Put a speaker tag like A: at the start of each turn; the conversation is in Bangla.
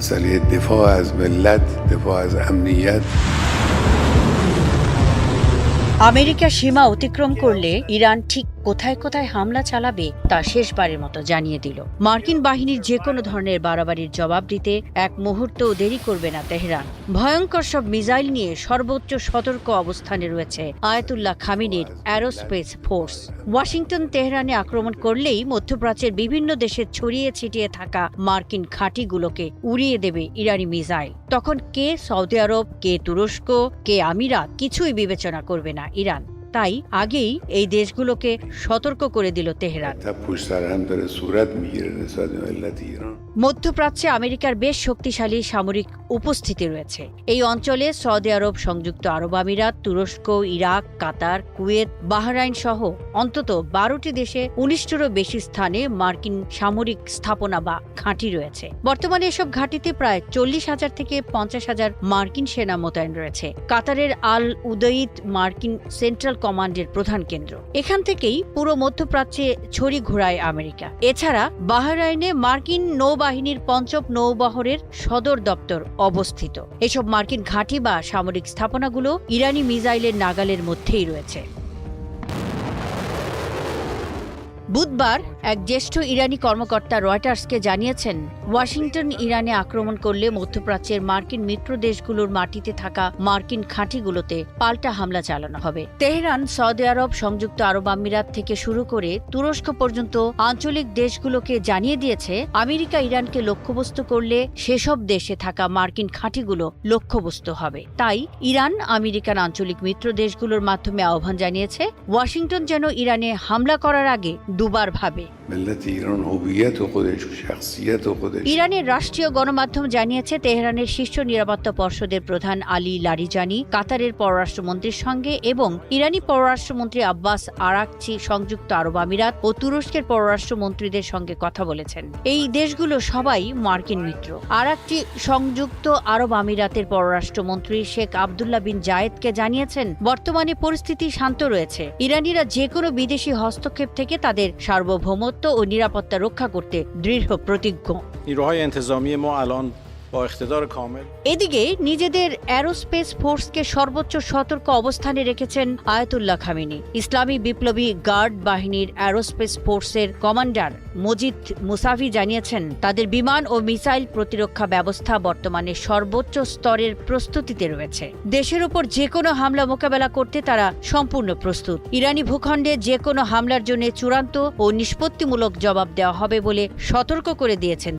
A: مسئله دفاع از ملت، دفاع از امنیت
B: আমেরিকা সীমা অতিক্রম করলে ইরান ঠিক কোথায় কোথায় হামলা চালাবে তা শেষবারের মতো জানিয়ে দিল। মার্কিন বাহিনীর যে কোনো ধরনের বাড়াবাড়ির জবাব দিতে এক মুহূর্তও দেরি করবে না তেহরান। ভয়ঙ্কর সব মিসাইল নিয়ে সর্বোচ্চ সতর্ক অবস্থানে রয়েছে আয়াতুল্লাহ খামেনির অ্যারোস্পেস ফোর্স। ওয়াশিংটন তেহরানে আক্রমণ করলেই মধ্যপ্রাচ্যের বিভিন্ন দেশে ছড়িয়ে ছিটিয়ে থাকা মার্কিন ঘাঁটিগুলোকে উড়িয়ে দেবে ইরানি মিসাইল। তখন কে সৌদি আরব, কে তুরস্ক, কে আমিরাত কিছুই বিবেচনা করবে না ইরান। তাই আগেই এই দেশগুলোকে সতর্ক করে দিল তেহরান। মধ্যপ্রাচ্যে আমেরিকার বেশ শক্তিশালী সামরিক উপস্থিতি রয়েছে। এই অঞ্চলে সৌদি আরব, সংযুক্ত আরব আমিরাত, তুরস্ক, ইরাক, কাতার, কুয়েত, বাহরাইন সহ অন্তত 12টি দেশে 19টিরও বেশি স্থানে মার্কিন সামরিক স্থাপনা বা ঘাঁটি রয়েছে। বর্তমানে এসব ঘাঁটিতে প্রায় 40,000 থেকে 50,000 মার্কিন সেনা মোতায়েন রয়েছে। কাতারের আল উদঈদ মার্কিন সেন্ট্রাল কমান্ডের প্রধান কেন্দ্র। এখান থেকেই পুরো মধ্যপ্রাচ্যে ছড়ি ঘোরায় আমেরিকা। এছাড়া বাহরাইনে মার্কিন নৌবাহিনীর 5ম নৌবহরের সদর দপ্তর অবস্থিত। এসব মার্কিন ঘাঁটি বা সামরিক স্থাপনাগুলো ইরানি মিসাইলের নাগালের মধ্যেই রয়েছে। বুধবার এক জ্যেষ্ঠ ইরানি কর্মকর্তা রয়টার্সকে জানিয়েছেন, ওয়াশিংটন ইরানে আক্রমণ করলে মধ্যপ্রাচ্যের মার্কিন মিত্র দেশগুলোর মাটিতে থাকা মার্কিন ঘাঁটিগুলোতে পাল্টা হামলা চালানো হবে। তেহরান সৌদি আরব, সংযুক্ত আরব আমিরাত থেকে শুরু করে তুরস্ক পর্যন্ত আঞ্চলিক দেশগুলোকে জানিয়ে দিয়েছে, আমেরিকা ইরানকে লক্ষ্যবস্তু করলে সেসব দেশে থাকা মার্কিন ঘাঁটিগুলো লক্ষ্যবস্তু হবে। তাই ইরান আমেরিকান আঞ্চলিক মিত্র দেশগুলোর মাধ্যমে আহ্বান জানিয়েছে, ওয়াশিংটন যেন ইরানে হামলা করার আগে দুবার ভাবে। ইরানের রাষ্ট্রীয় গণমাধ্যম জানিয়েছে, তেহরানের শীর্ষ নিরাপত্তা পর্ষদের প্রধান আলী লারিজানি কাতারের পররাষ্ট্রমন্ত্রীর সঙ্গে এবং ইরানি পররাষ্ট্রমন্ত্রী আব্বাস আরাকচি সংযুক্ত আরব আমিরাত ও তুরস্কের পররাষ্ট্রমন্ত্রীদের সঙ্গে কথা বলেছেন। এই দেশগুলো সবাই মার্কিন মিত্র। আরাকচি সংযুক্ত আরব আমিরাতের পররাষ্ট্রমন্ত্রী শেখ আবদুল্লাহ বিন জায়েদকে জানিয়েছেন, বর্তমানে পরিস্থিতি শান্ত রয়েছে। ইরানিরা যে কোনো বিদেশি হস্তক্ষেপ থেকে তাদের সার্বভৌমত্ব ও নিরাপত্তা রক্ষা করতে দৃঢ় প্রতিজ্ঞ। এদিকে নিজেদের অ্যারোস্পেস ফোর্সকে সর্বোচ্চ সতর্ক অবস্থানে রেখেছেন আয়াতুল্লাহ খামেনি। ইসলামী বিপ্লবী গার্ড বাহিনীর অ্যারোস্পেস ফোর্সের কমান্ডার মজিদ মুসাভি জানিয়েছেন, তাদের বিমান ও মিসাইল প্রতিরক্ষা ব্যবস্থা বর্তমানে সর্বোচ্চ স্তরের প্রস্তুতিতে রয়েছে। দেশের উপর যে কোনো হামলা মোকাবেলা করতে তারা সম্পূর্ণ প্রস্তুত। ইরানি ভূখণ্ডে যে কোনো হামলার জন্য চূড়ান্ত ও নিষ্পত্তিমূলক জবাব দেওয়া হবে বলে সতর্ক করে দিয়েছেন।